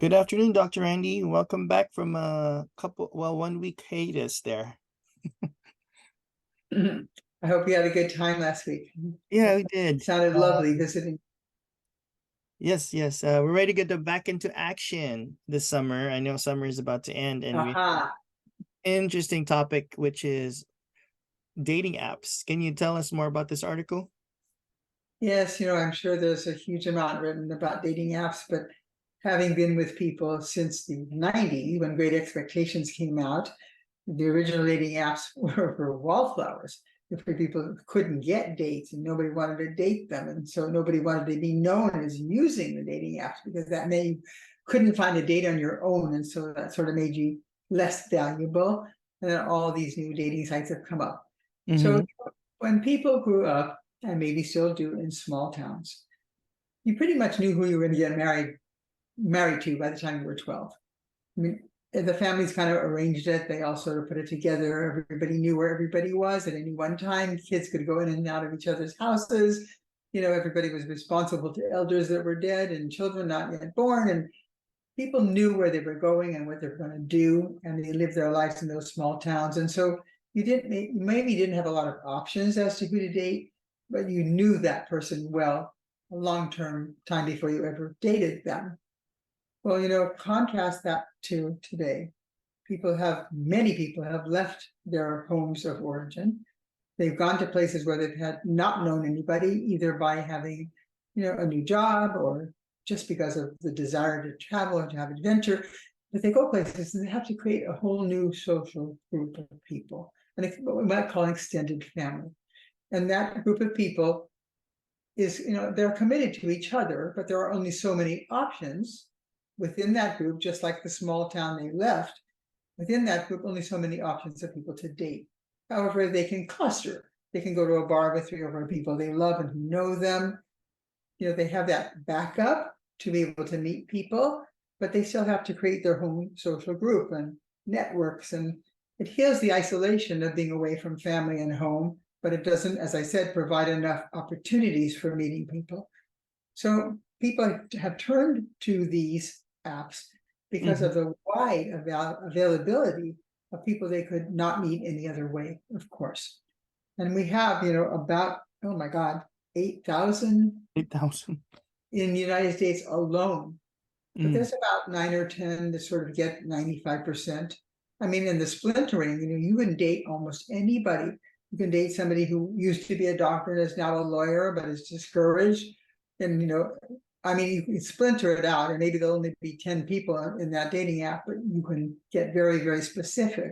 Good afternoon, Dr. Randy. Welcome back from 1 week hiatus there. I hope you had a good time last week. Yeah, we did. It sounded lovely visiting. Yes. We're ready to get back into action this summer. I know summer is about to end, and we Aha. interesting topic, which is dating apps. Can you tell us more about this article? Yes, I'm sure there's a huge amount written about dating apps, but having been with people since the 90s, when Great Expectations came out, the original dating apps were for wallflowers. If people couldn't get dates and nobody wanted to date them. And so nobody wanted to be known as using the dating apps because that meant you couldn't find a date on your own. And so that sort of made you less valuable. And then all these new dating sites have come up. So when people grew up, and maybe still do in small towns, you pretty much knew who you were going to get married to by the time you were 12. I mean, the families kind of arranged it. They all sort of put it together. Everybody knew where everybody was at any one time. Kids could go in and out of each other's houses. Everybody was responsible to elders that were dead and children not yet born. And people knew where they were going and what they were going to do. And they lived their lives in those small towns. And so you maybe didn't have a lot of options as to who to date, but you knew that person well a long-term time before you ever dated them. Well, contrast that to today. Many people have left their homes of origin. They've gone to places where they've had not known anybody, either by having, a new job or just because of the desire to travel and to have adventure. But they go places and they have to create a whole new social group of people, and it's what we might call an extended family. And that group of people is, they're committed to each other, but there are only so many options within that group, just like the small town they left. Within that group, only so many options of people to date. However, they can cluster. They can go to a bar with 3 or 4 people they love and who know them. They have that backup to be able to meet people, but they still have to create their own social group and networks. And it heals the isolation of being away from family and home, but it doesn't, as I said, provide enough opportunities for meeting people. So people have turned to these apps because of the wide availability of people they could not meet any other way, of course. And we have, about, oh my God, 8,000 in the United States alone. But there's about 9 or 10 that sort of get 95%. I mean, in the splintering, you can date almost anybody. You can date somebody who used to be a doctor and is now a lawyer, but is discouraged. And, I mean, you can splinter it out, and maybe there'll only be 10 people in that dating app, but you can get very, very specific.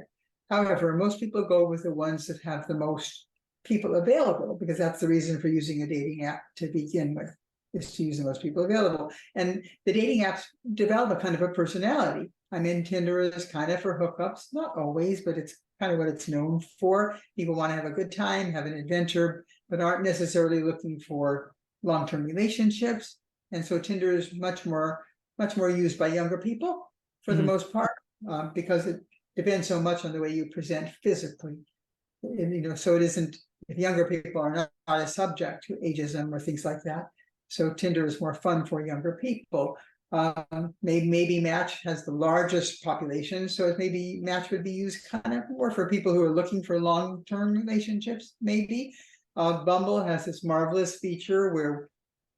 However, most people go with the ones that have the most people available, because that's the reason for using a dating app to begin with, is to use the most people available. And the dating apps develop a kind of a personality. I mean, Tinder is kind of for hookups, not always, but it's kind of what it's known for. People want to have a good time, have an adventure, but aren't necessarily looking for long-term relationships. And so Tinder is much more used by younger people for the most part, because it depends so much on the way you present physically. And, so it isn't, if younger people are not as subject to ageism or things like that. So Tinder is more fun for younger people. Maybe Match has the largest population, so maybe Match would be used kind of more for people who are looking for long-term relationships, maybe. Bumble has this marvelous feature where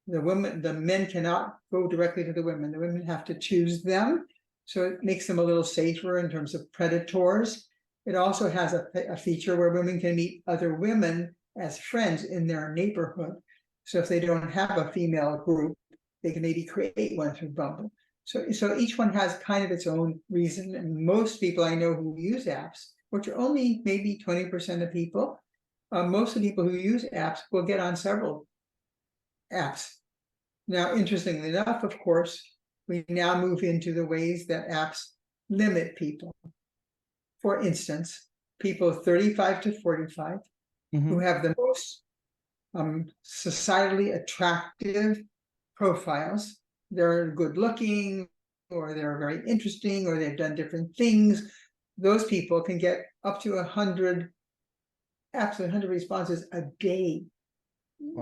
the men cannot go directly to the women have to choose them. So it makes them a little safer in terms of predators. It also has a feature where women can meet other women as friends in their neighborhood. So if they don't have a female group, they can maybe create one through Bumble. So each one has kind of its own reason. And most people I know who use apps, which are only maybe 20% of people, most of the people who use apps will get on several apps. Now, interestingly enough, of course, we now move into the ways that apps limit people. For instance, people 35 to 45 who have the most societally attractive profiles. They're good looking, or they're very interesting, or they've done different things. Those people can get up to 100 apps, 100 responses a day.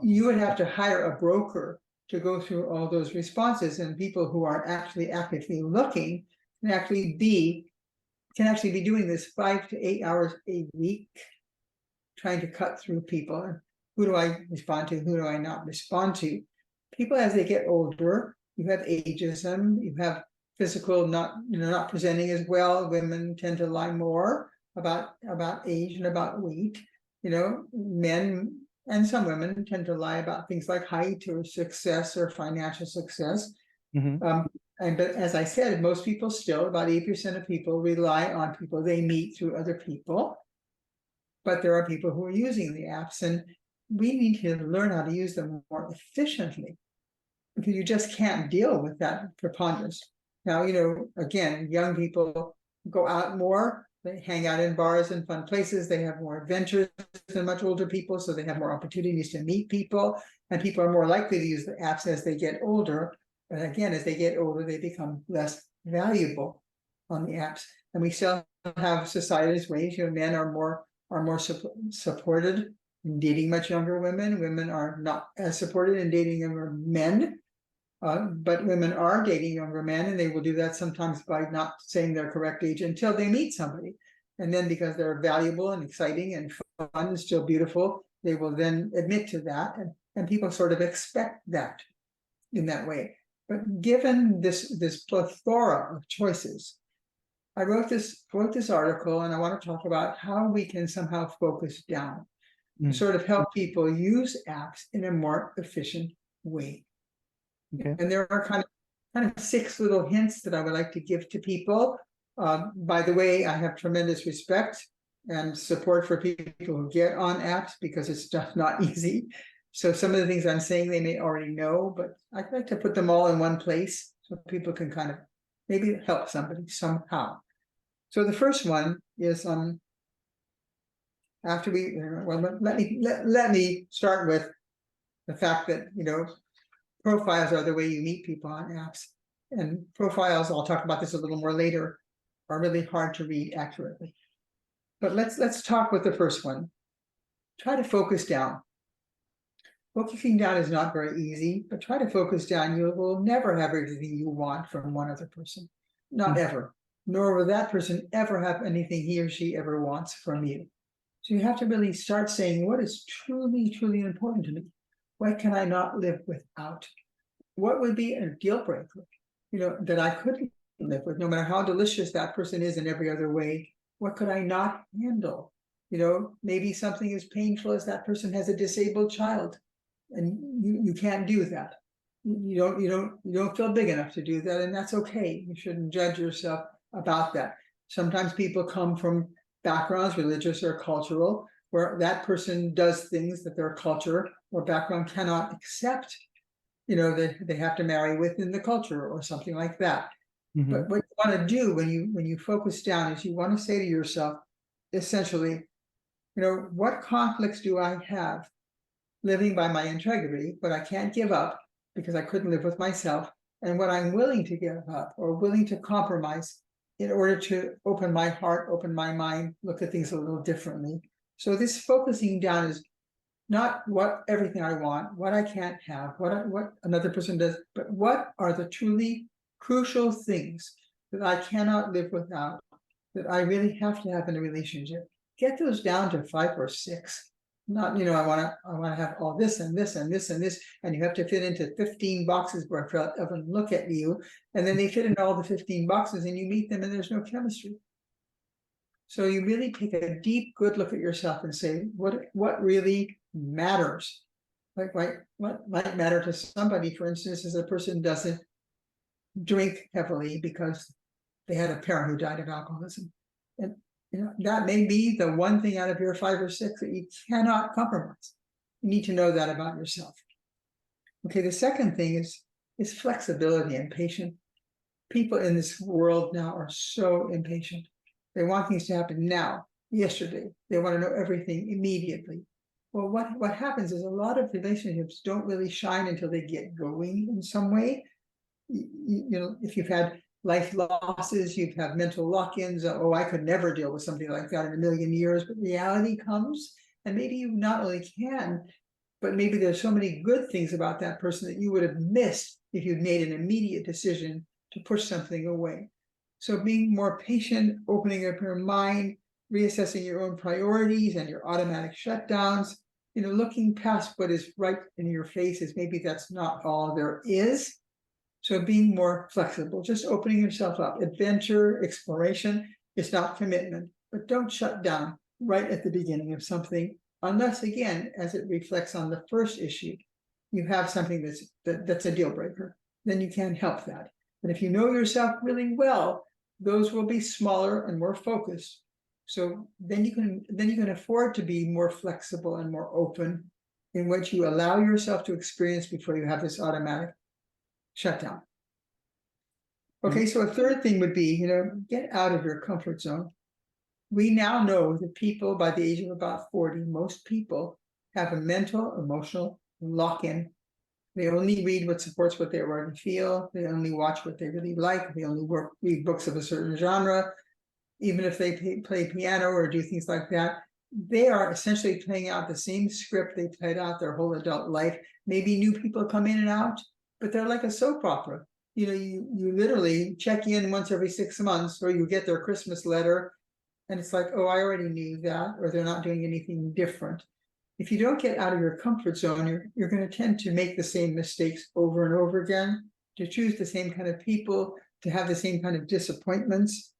You would have to hire a broker to go through all those responses, and people who are actually actively looking can actually be doing this 5 to 8 hours a week, trying to cut through people. Who do I respond to? Who do I not respond to? People, as they get older, you have ageism, you have physical not presenting as well. Women tend to lie more about age and about weight. Men and some women tend to lie about things like height or success or financial success. But as I said, most people still, about 8% of people rely on people they meet through other people. But there are people who are using the apps, and we need to learn how to use them more efficiently, because you just can't deal with that preponderance. Now, again, young people go out more, they hang out in bars and fun places, they have more adventures than much older people, so they have more opportunities to meet people, and people are more likely to use the apps as they get older. But again, as they get older, they become less valuable on the apps. And we still have society's ways. Men are more supported in dating much younger women. Women are not as supported in dating younger men. But women are dating younger men, and they will do that sometimes by not saying their correct age until they meet somebody. And then, because they're valuable and exciting and fun and still beautiful, they will then admit to that. And people sort of expect that in that way. But given this plethora of choices, I wrote this article, and I want to talk about how we can somehow focus down, sort of help people use apps in a more efficient way. Okay. And there are kind of 6 little hints that I would like to give to people. By the way, I have tremendous respect and support for people who get on apps, because it's just not easy. So some of the things I'm saying they may already know, but I'd like to put them all in one place so people can kind of maybe help somebody somehow. So the first one is after let me start with the fact that profiles are the way you meet people on apps, and profiles, I'll talk about this a little more later, are really hard to read accurately. But let's talk with the first one. Try to focus down. Focusing down is not very easy, but try to focus down. You will never have everything you want from one other person. Not ever. Nor will that person ever have anything he or she ever wants from you. So you have to really start saying, what is truly, truly important to me? What can I not live without? What would be a deal breaker, that I couldn't live with, no matter how delicious that person is in every other way? What could I not handle? Maybe something as painful as that person has a disabled child, and you can't do that. You don't feel big enough to do that, and that's okay. You shouldn't judge yourself about that. Sometimes people come from backgrounds, religious or cultural, where that person does things that their culture or background cannot accept. They have to marry within the culture or something like that. But what you want to do when you focus down is you want to say to yourself, essentially, what conflicts do I have living by my integrity, but I can't give up because I couldn't live with myself, and what I'm willing to give up or willing to compromise in order to open my heart, open my mind, look at things a little differently. So this focusing down is not what everything I want, what I can't have, what another person does, but what are the truly crucial things that I cannot live without, that I really have to have in a relationship. Get those down to 5 or 6. Not, I want to have all this and this and this and this, and you have to fit into 15 boxes where everyone look at you, and then they fit into all the 15 boxes, and you meet them, and there's no chemistry. So you really take a deep, good look at yourself and say, what really matters? Like what might matter to somebody, for instance, is a person doesn't drink heavily because they had a parent who died of alcoholism, and that may be the one thing out of your 5 or 6 that you cannot compromise. You need to know that about yourself. Okay, the second thing is flexibility and patience. People in this world now are so impatient. They want things to happen now, yesterday. They want to know everything immediately. Well, what happens is a lot of relationships don't really shine until they get going in some way. If you've had life losses, you've had mental lock-ins. Oh, I could never deal with something like that in a million years. But reality comes, and maybe you not only can but maybe there's so many good things about that person that you would have missed if you'd made an immediate decision to push something away. So being more patient, opening up your mind, reassessing your own priorities and your automatic shutdowns, looking past what is right in your face is maybe that's not all there is. So being more flexible, just opening yourself up. Adventure, exploration is not commitment, but don't shut down right at the beginning of something, unless, again, as it reflects on the first issue, you have something that's a deal breaker. Then you can't help that. But if you know yourself really well, those will be smaller and more focused. So then you can afford to be more flexible and more open in what you allow yourself to experience before you have this automatic shutdown. Okay, so a third thing would be, get out of your comfort zone. We now know that people by the age of about 40, most people have a mental, emotional lock-in. They only read what supports what they already feel. They only watch what they really like. They only read books of a certain genre. Even if they play piano or do things like that, they are essentially playing out the same script they played out their whole adult life. Maybe new people come in and out, but they're like a soap opera. You literally check in once every 6 months, or you get their Christmas letter, and it's like, oh, I already knew that, or they're not doing anything different. If you don't get out of your comfort zone, you're going to tend to make the same mistakes over and over again, to choose the same kind of people, to have the same kind of disappointments.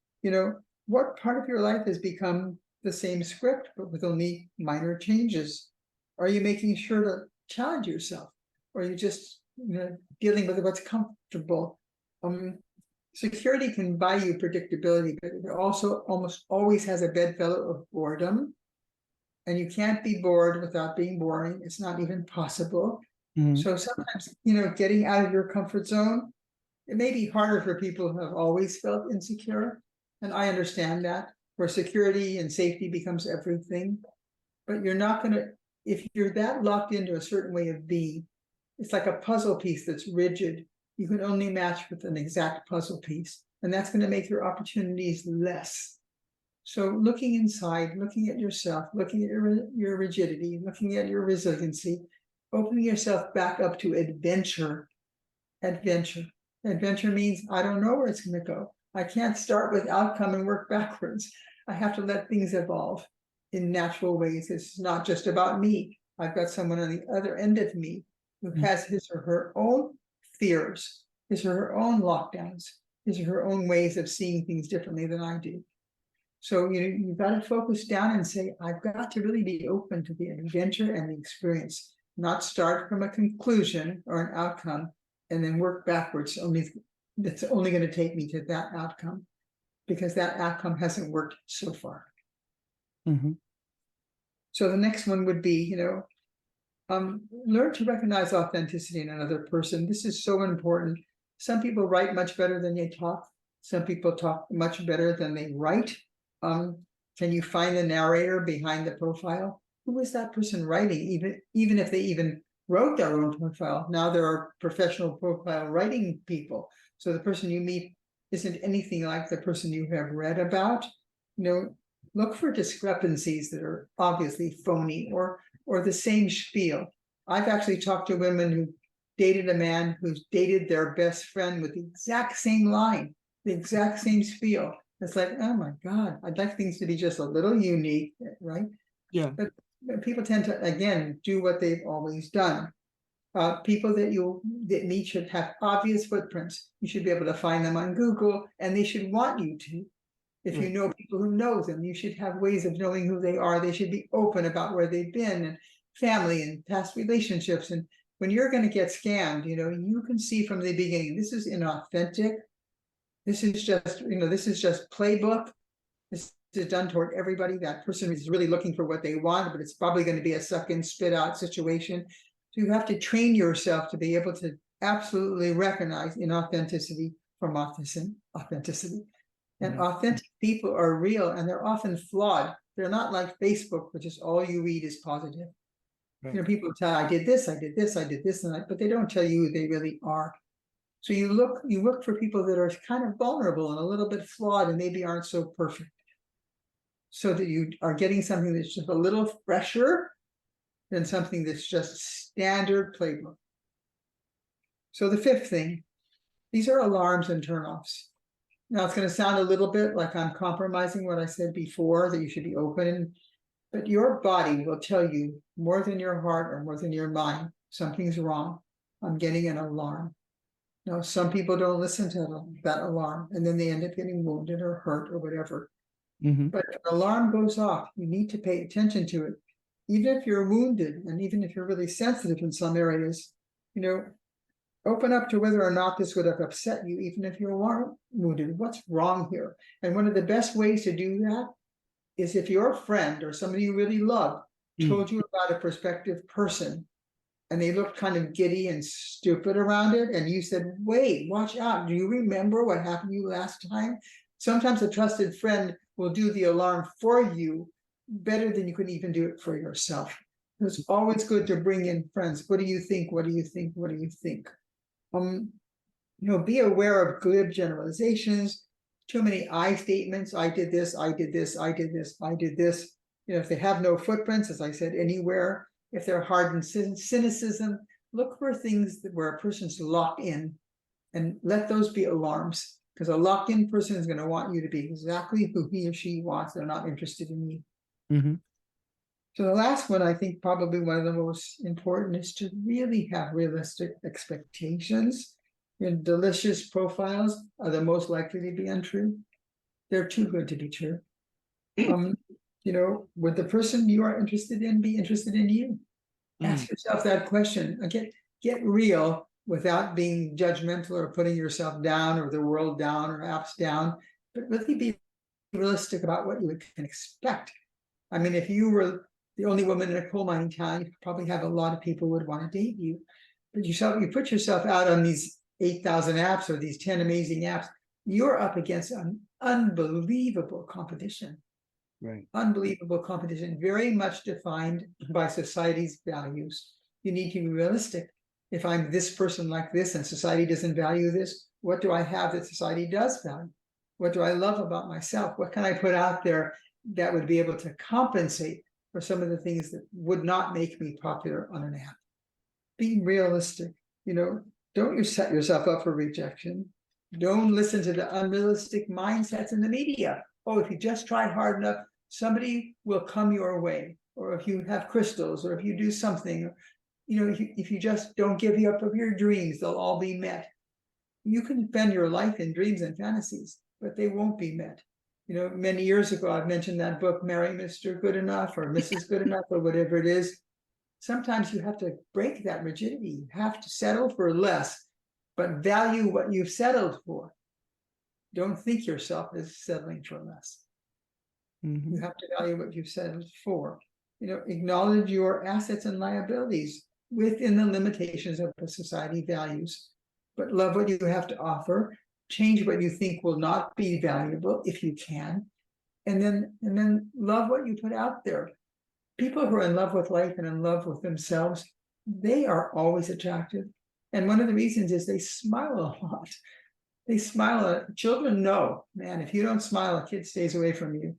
What part of your life has become the same script, but with only minor changes? Are you making sure to challenge yourself? Or are you just dealing with what's comfortable? Security can buy you predictability, but it also almost always has a bedfellow of boredom. And you can't be bored without being boring. It's not even possible. So sometimes, getting out of your comfort zone, it may be harder for people who have always felt insecure. And I understand that, where security and safety becomes everything. But you're not going to, if you're that locked into a certain way of being, it's like a puzzle piece that's rigid. You can only match with an exact puzzle piece. And that's going to make your opportunities less. So looking inside, looking at yourself, looking at your rigidity, looking at your resiliency, opening yourself back up to adventure. Adventure. Adventure means I don't know where it's going to go. I can't start with outcome and work backwards. I have to let things evolve in natural ways. It's not just about me. I've got someone on the other end of me who has his or her own fears, his or her own lockdowns, his or her own ways of seeing things differently than I do. So you've got to focus down and say, I've got to really be open to the adventure and the experience, not start from a conclusion or an outcome and then work backwards. That's only going to take me to that outcome, because that outcome hasn't worked so far. So the next one would be, learn to recognize authenticity in another person. This is so important. Some people write much better than they talk. Some people talk much better than they write. Can you find the narrator behind the profile? Who is that person writing? Even if they even wrote their own profile. Now there are professional profile writing people. So the person you meet isn't anything like the person you have read about. Look for discrepancies that are obviously phony or the same spiel. I've actually talked to women who dated a man who's dated their best friend with the exact same line, the exact same spiel. It's like, oh my God, I'd like things to be just a little unique, right? Yeah. But people tend to, again, do what they've always done. People that meet should have obvious footprints. You should be able to find them on Google, and they should want you to. If you know people who know them, you should have ways of knowing who they are. They should be open about where they've been and family and past relationships. And when you're going to get scammed, you can see from the beginning, this is inauthentic. This is just playbook. This is done toward everybody. That person is really looking for what they want, but it's probably going to be a suck in, spit out situation. So you have to train yourself to be able to absolutely recognize inauthenticity from authenticity. And authentic people are real, and they're often flawed. They're not like Facebook, which is all you read is positive. Right. People tell, I did this, and that, but they don't tell you who they really are. So you look for people that are kind of vulnerable and a little bit flawed and maybe aren't so perfect, so that you are getting something that's just a little fresher, than something that's just standard playbook. So the fifth thing, these are alarms and turnoffs. Now it's going to sound a little bit like I'm compromising what I said before, that you should be open, but your body will tell you more than your heart or more than your mind, something's wrong. I'm getting an alarm. Now, some people don't listen to that alarm, and then they end up getting wounded or hurt or whatever. But if an alarm goes off, you need to pay attention to it. Even if you're wounded, and even if you're really sensitive in some areas, open up to whether or not this would have upset you, even if you weren't wounded. What's wrong here? And one of the best ways to do that is if your friend or somebody you really love told you about a prospective person, and they looked kind of giddy and stupid around it, and you said, wait, watch out. Do you remember what happened to you last time? Sometimes a trusted friend will do the alarm for you better than you can even do it for yourself. It's always good to bring in friends. What do you think? What do you think? What do you think? Be aware of glib generalizations, too many I statements. I did this, I did this, I did this, I did this. If they have no footprints, as I said, anywhere, if they're hardened cynicism, look for things where a person's locked in and let those be alarms, because a locked in person is going to want you to be exactly who he or she wants. They're not interested in you. So the last one, I think probably one of the most important, is to really have realistic expectations. Delicious profiles are the most likely to be untrue. They're too good to be true. Would the person you are interested in be interested in you? Ask yourself that question. Get real without being judgmental or putting yourself down or the world down or apps down, but really be realistic about what you can expect. I mean, if you were the only woman in a coal mining town, you probably have a lot of people who would want to date you. But you put yourself out on these 8,000 apps or these 10 amazing apps, you're up against an unbelievable competition. Right. Unbelievable competition, very much defined by society's values. You need to be realistic. If I'm this person like this and society doesn't value this, what do I have that society does value? What do I love about myself? What can I put out there that would be able to compensate for some of the things that would not make me popular on an app? Be realistic. Don't you set yourself up for rejection. Don't listen to the unrealistic mindsets in the media. Oh, if you just try hard enough, somebody will come your way. Or if you have crystals, or if you do something, if you just don't give up of your dreams, they'll all be met. You can spend your life in dreams and fantasies, but they won't be met. Many years ago, I've mentioned that book, Marry Mr. Good Enough or Mrs. Good Enough or whatever it is. Sometimes you have to break that rigidity. You have to settle for less, but value what you've settled for. Don't think yourself as settling for less. You have to value what you've settled for. Acknowledge your assets and liabilities within the limitations of what society values, but love what you have to offer. Change what you think will not be valuable if you can, and then love what you put out there. People who are in love with life and in love with themselves, they are always attractive. And one of the reasons is they smile a lot. They smile. Children know, man, if you don't smile, a kid stays away from you.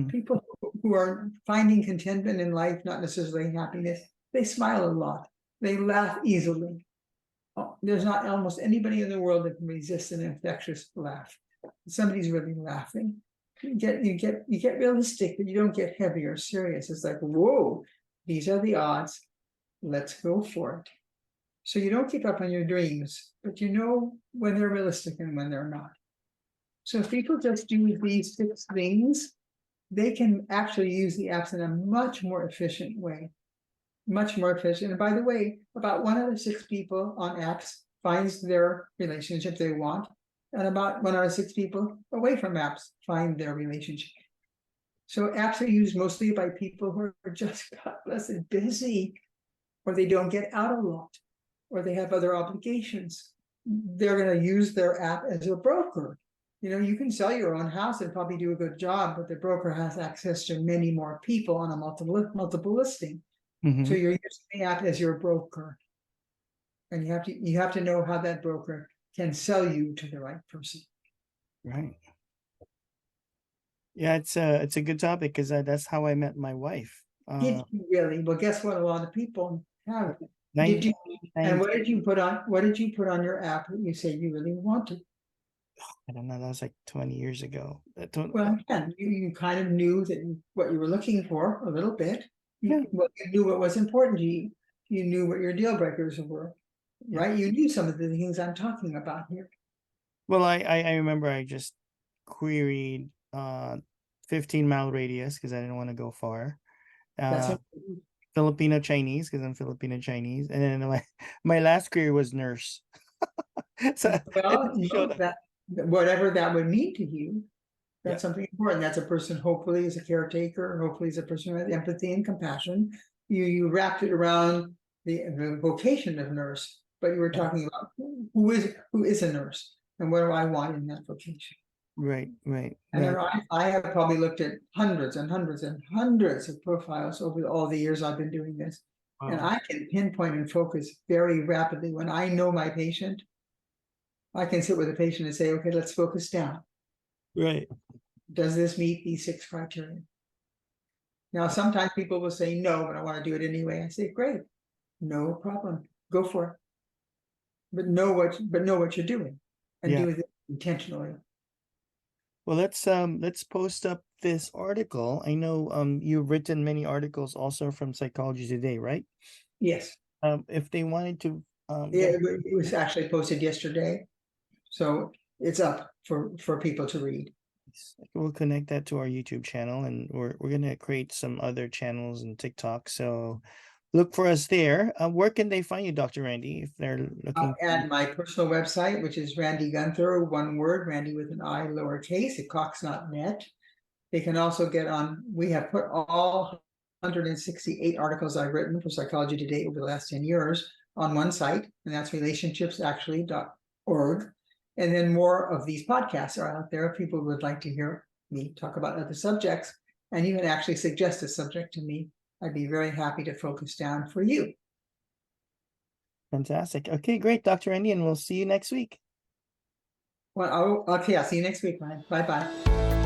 People who are finding contentment in life, not necessarily happiness, they smile a lot. They laugh easily. There's not almost anybody in the world that can resist an infectious laugh. Somebody's really laughing. You get realistic, but you don't get heavy or serious. It's like, whoa, these are the odds. Let's go for it. So you don't give up on your dreams, but you know when they're realistic and when they're not. So if people just do these 6 things, they can actually use the apps in a much more efficient way. Much more efficient. And by the way, about 1 out of 6 people on apps finds their relationship they want. And about 1 out of 6 people away from apps find their relationship. So apps are used mostly by people who are just, God bless it, busy, or they don't get out a lot, or they have other obligations. They're going to use their app as a broker. You can sell your own house and probably do a good job, but the broker has access to many more people on a multiple listing. So you're using the app as your broker. And you have to know how that broker can sell you to the right person. Right. Yeah, it's a good topic, because that's how I met my wife. Uh, Did you really? Well, guess what? A lot of people have. Did you? And 1990, what did you put on? What did you put on your app that you say you really wanted? I don't know, that was like 20 years ago. I don't, Well, again, you kind of knew that what you were looking for a little bit. yeah, You knew what was important to you. You knew what your deal breakers were, yeah. right? You knew some of the things I'm talking about here. Well, I remember I just queried 15-mile radius because I didn't want to go far. That's Uh, important. Filipino Chinese because I'm Filipino Chinese, and then my last query was nurse. So it Well, just showed up. that whatever that would mean to you, Yeah, that's something important. That's a person, hopefully, is a caretaker, hopefully, is a person with empathy and compassion. You wrapped it around the vocation of nurse, but you were yeah. talking about who is a nurse and what do I want in that vocation. Right, right, And right. I have probably looked at hundreds and hundreds and hundreds of profiles over all the years I've been doing this. And Wow. I can pinpoint and focus very rapidly. When I know my patient, I can sit with a patient and say, okay, let's focus down. Right. Does this meet these 6 criteria? Now, sometimes people will say no, but I want to do it anyway. I say, great, no problem, go for it. But know what you're doing and Yeah. do it intentionally. Well, let's post up this article. I know you've written many articles also from Psychology Today, right? Yes. If they wanted to Yeah, get it was actually posted yesterday. So it's up for people to read. we'll connect that to our YouTube channel, and we're gonna create some other channels and TikTok. So look for us there. Where can they find you, Dr. Randy, if they're looking? And my personal website, which is Randi Gunther, one word, Randi with an I lowercase at cox.net. They can also get on, we have put all 168 articles I've written for Psychology Today over the last 10 years on one site, and that's relationshipsactually.org. And then more of these podcasts are out there if people would like to hear me talk about other subjects, and you can actually suggest a subject to me. I'd be very happy to focus down for you. Fantastic. Okay, great, Dr. Randy, and we'll see you next week. Well, okay, I'll see you next week, Ryan. Bye-bye.